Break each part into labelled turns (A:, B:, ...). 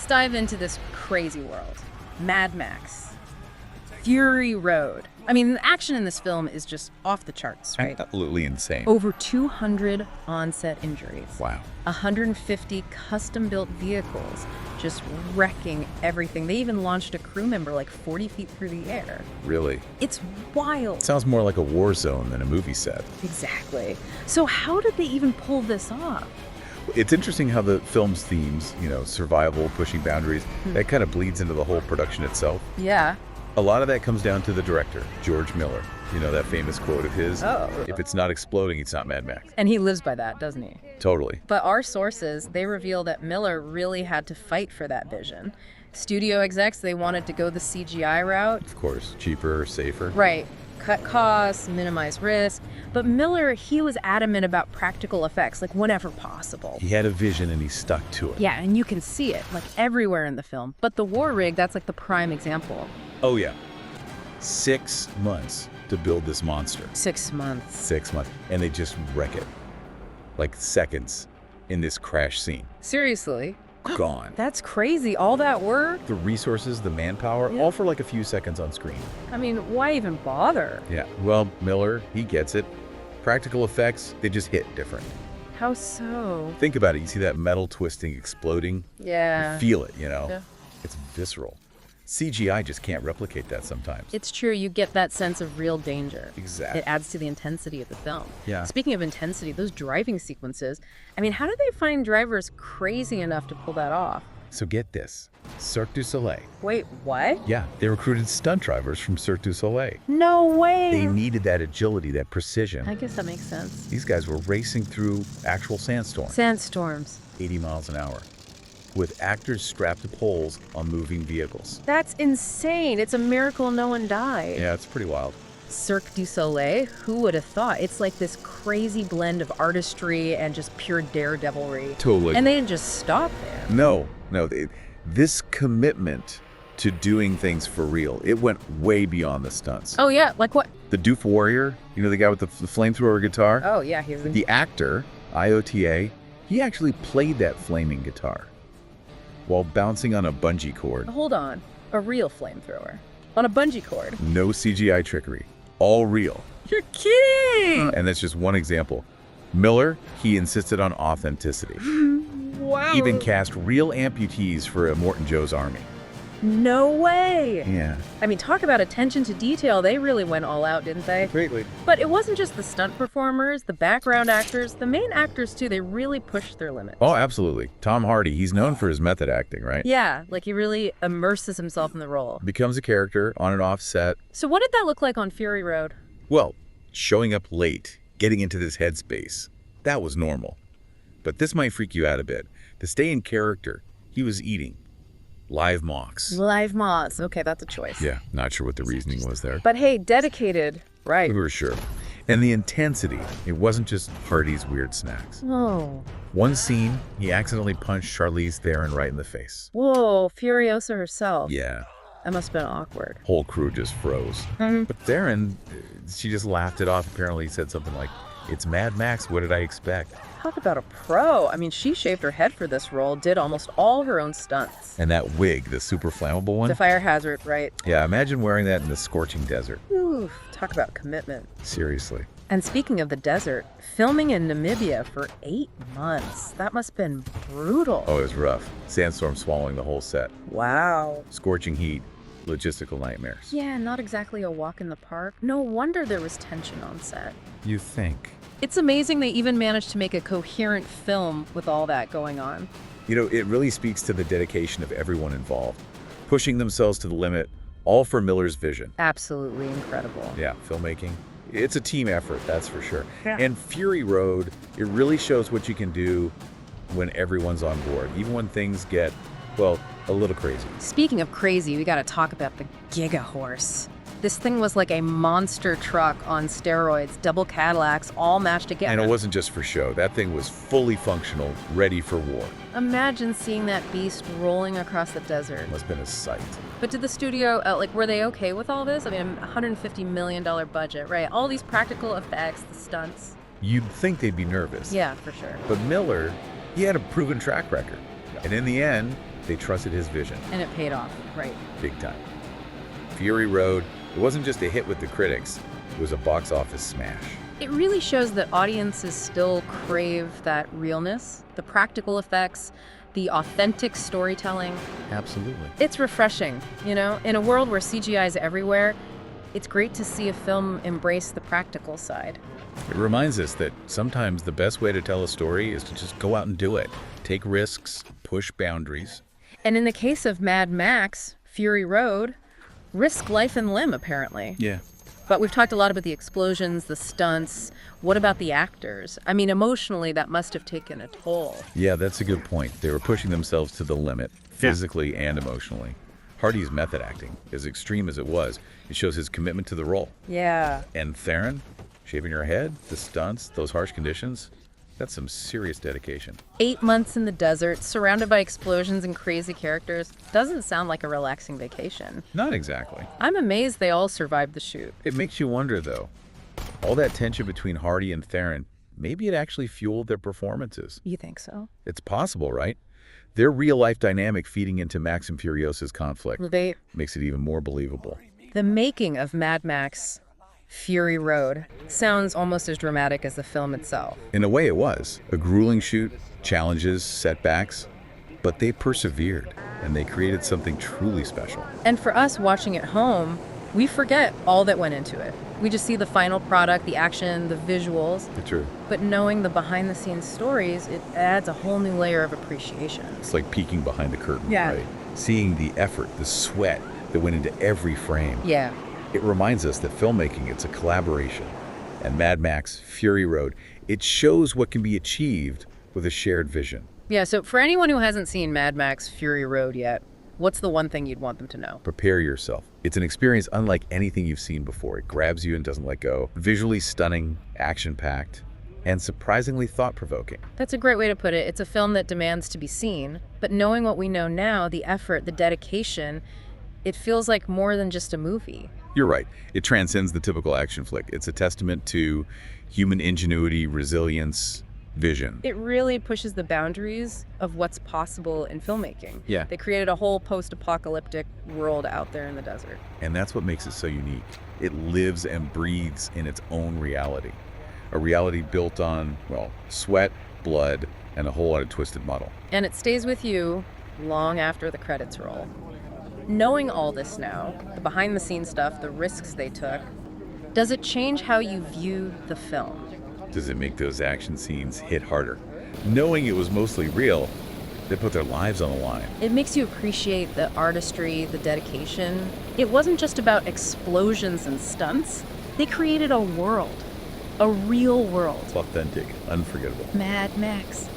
A: let's dive into this crazy world. Mad Max. Fury Road. I mean, the action in this film is just off the charts, right?
B: Absolutely insane.
A: Over 200 on-set injuries.
B: Wow.
A: 150 custom-built vehicles just wrecking everything. They even launched a crew member like 40 feet through the air.
B: Really?
A: It's wild.
B: Sounds more like a war zone than a movie set.
A: Exactly. So how did they even pull this off?
B: It's interesting how the film's themes, survival, pushing boundaries, that kind of bleeds into the whole production itself.
A: Yeah.
B: A lot of that comes down to the director, George Miller. You know that famous quote of his?
A: Oh.
B: If it's not exploding, it's not Mad Max.
A: And he lives by that, doesn't he?
B: Totally.
A: But our sources, they reveal that Miller really had to fight for that vision. Studio execs, they wanted to go the CGI route.
B: Of course, cheaper, safer.
A: Right. Cut costs, minimize risk. But Miller, he was adamant about practical effects, like whenever possible.
B: He had a vision and he stuck to it.
A: Yeah, and you can see it, like everywhere in the film. But the war rig, that's like the prime example.
B: Oh, yeah. 6 months to build this monster.
A: 6 months.
B: 6 months. And they just wreck it. Like seconds in this crash scene.
A: Seriously?
B: Gone.
A: That's crazy. All that work?
B: The resources, the manpower, all for like a few seconds on screen.
A: I mean, why even bother?
B: Yeah. Well, Miller, he gets it. Practical effects, they just hit different.
A: How so?
B: Think about it. You see that metal twisting, exploding?
A: Yeah.
B: You feel it,
A: Yeah.
B: It's visceral. CGI just can't replicate that sometimes.
A: It's true, you get that sense of real danger.
B: Exactly.
A: It adds to the intensity of the film.
B: Yeah.
A: Speaking of intensity, those driving sequences, I mean, how do they find drivers crazy enough to pull that off?
B: So get this. Cirque du Soleil.
A: Wait, what?
B: Yeah, they recruited stunt drivers from Cirque du Soleil.
A: No way!
B: They needed that agility, that precision.
A: I guess that makes sense.
B: These guys were racing through actual sandstorms,
A: Sandstorms.
B: 80 miles an hour, with actors strapped to poles on moving vehicles.
A: That's insane. It's a miracle no one died.
B: Yeah, it's pretty wild.
A: Cirque du Soleil, who would have thought? It's like this crazy blend of artistry and just pure daredevilry.
B: Totally.
A: And they didn't just stop there.
B: No. This commitment to doing things for real, it went way beyond the stunts.
A: Oh, yeah? Like what?
B: The Doof Warrior, the guy with the flamethrower guitar?
A: Oh, yeah, he's
B: The actor, IOTA, he actually played that flaming guitar while bouncing on a bungee cord.
A: Hold on. A real flamethrower. On a bungee cord.
B: No CGI trickery. All real.
A: You're kidding!
B: And that's just one example. Miller, he insisted on authenticity.
A: Wow.
B: Even cast real amputees for a Morton Joe's army.
A: No way!
B: Yeah.
A: I mean, talk about attention to detail. They really went all out, didn't they?
B: Greatly.
A: But it wasn't just the stunt performers, the background actors, the main actors too. They really pushed their limits.
B: Oh, absolutely. Tom Hardy, he's known for his method acting, right?
A: Yeah, like he really immerses himself in the role.
B: Becomes a character on and off set.
A: So what did that look like on Fury Road?
B: Well, showing up late, getting into this headspace, that was normal. But this might freak you out a bit. To stay in character, he was eating live moths.
A: Live moths. Okay, that's a choice.
B: Yeah, not sure what the reasoning was there.
A: But hey, dedicated, right?
B: We were sure. And the intensity, it wasn't just Hardy's weird snacks.
A: Oh.
B: One scene, he accidentally punched Charlize Theron right in the face.
A: Whoa, Furiosa herself.
B: Yeah.
A: That must have been awkward.
B: Whole crew just froze. But Theron, she just laughed it off. Apparently said something like, "It's Mad Max, what did I expect?"
A: Talk about a pro. I mean, she shaved her head for this role, did almost all her own stunts.
B: And that wig, the super flammable one?
A: The fire hazard, right?
B: Yeah, imagine wearing that in the scorching desert.
A: Oof, talk about commitment.
B: Seriously.
A: And speaking of the desert, filming in Namibia for 8 months. That must have been brutal.
B: Oh, it was rough. Sandstorm swallowing the whole set.
A: Wow.
B: Scorching heat. Logistical nightmares.
A: Yeah, not exactly a walk in the park. No wonder there was tension on set.
B: You think?
A: It's amazing they even managed to make a coherent film with all that going on.
B: It really speaks to the dedication of everyone involved, pushing themselves to the limit, all for Miller's vision.
A: Absolutely incredible.
B: Yeah, filmmaking. It's a team effort, that's for sure.
A: Yeah.
B: And Fury Road, it really shows what you can do when everyone's on board, even when things get, well, a little crazy.
A: Speaking of crazy, we got to talk about the Gigahorse. This thing was like a monster truck on steroids, double Cadillacs, all matched together.
B: And it wasn't just for show. That thing was fully functional, ready for war.
A: Imagine seeing that beast rolling across the desert.
B: Must have been a sight.
A: But did the studio, were they okay with all this? I mean, $150 million budget, right? All these practical effects, the stunts.
B: You'd think they'd be nervous.
A: Yeah, for sure.
B: But Miller, he had a proven track record. And in the end, They trusted his vision.
A: And it paid off, right?
B: Big time. Fury Road, it wasn't just a hit with the critics, it was a box office smash.
A: It really shows that audiences still crave that realness, the practical effects, the authentic storytelling.
B: Absolutely.
A: It's refreshing, you know? In a world where CGI is everywhere, it's great to see a film embrace the practical side.
B: It reminds us that sometimes the best way to tell a story is to just go out and do it. Take risks, push boundaries.
A: And in the case of Mad Max, Fury Road, risk life and limb, apparently.
B: Yeah.
A: But we've talked a lot about the explosions, the stunts. What about the actors? I mean, emotionally, that must have taken a toll.
B: Yeah, that's a good point. They were pushing themselves to the limit, physically and emotionally. Hardy's method acting, as extreme as it was, it shows his commitment to the role.
A: Yeah.
B: And Theron, shaving her head, the stunts, those harsh conditions, that's some serious dedication.
A: 8 months in the desert, surrounded by explosions and crazy characters, doesn't sound like a relaxing vacation.
B: Not exactly.
A: I'm amazed they all survived the shoot.
B: It makes you wonder, though. All that tension between Hardy and Theron, maybe it actually fueled their performances.
A: You think so?
B: It's possible, right? Their real-life dynamic feeding into Max and Furiosa's conflict makes it even more believable.
A: The making of Mad Max Fury Road sounds almost as dramatic as the film itself.
B: In a way, it was. A grueling shoot, challenges, setbacks, but they persevered, and they created something truly special.
A: And for us watching at home, we forget all that went into it. We just see the final product, the action, the visuals.
B: True.
A: But knowing the behind-the-scenes stories, it adds a whole new layer of appreciation.
B: It's like peeking behind the curtain,
A: Yeah.
B: right? Seeing the effort, the sweat that went into every frame.
A: Yeah.
B: It reminds us that filmmaking, it's a collaboration. And Mad Max, Fury Road, it shows what can be achieved with a shared vision.
A: Yeah, so for anyone who hasn't seen Mad Max Fury Road yet, what's the one thing you'd want them to know?
B: Prepare yourself. It's an experience unlike anything you've seen before. It grabs you and doesn't let go. Visually stunning, action-packed, and surprisingly thought-provoking.
A: That's a great way to put it. It's a film that demands to be seen, but knowing what we know now, the effort, the dedication, it feels like more than just a movie.
B: You're right. It transcends the typical action flick. It's a testament to human ingenuity, resilience, vision.
A: It really pushes the boundaries of what's possible in filmmaking.
B: Yeah.
A: They created a whole post-apocalyptic world out there in the desert.
B: And that's what makes it so unique. It lives and breathes in its own reality. A reality built on, well, sweat, blood, and a whole lot of twisted muddle.
A: And it stays with you long after the credits roll. Knowing all this now, the behind-the-scenes stuff, the risks they took, does it change how you view the film?
B: Does it make those action scenes hit harder? Knowing it was mostly real, they put their lives on the line.
A: It makes you appreciate the artistry, the dedication. It wasn't just about explosions and stunts. They created a world, a real world.
B: It's authentic, unforgettable.
A: Mad Max,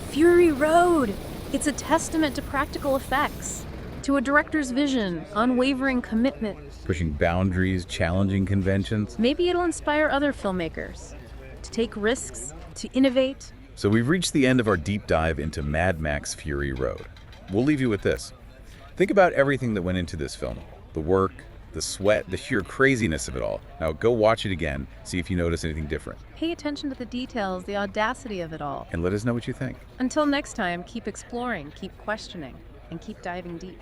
A: Fury Road. It's a testament to practical effects, to a director's vision, unwavering commitment.
B: Pushing boundaries, challenging conventions.
A: Maybe it'll inspire other filmmakers to take risks, to innovate.
B: So we've reached the end of our deep dive into Mad Max Fury Road. We'll leave you with this. Think about everything that went into this film. The work, the sweat, the sheer craziness of it all. Now go watch it again, see if you notice anything different.
A: Pay attention to the details, the audacity of it all.
B: And let us know what you think.
A: Until next time, keep exploring, keep questioning, and keep diving deep.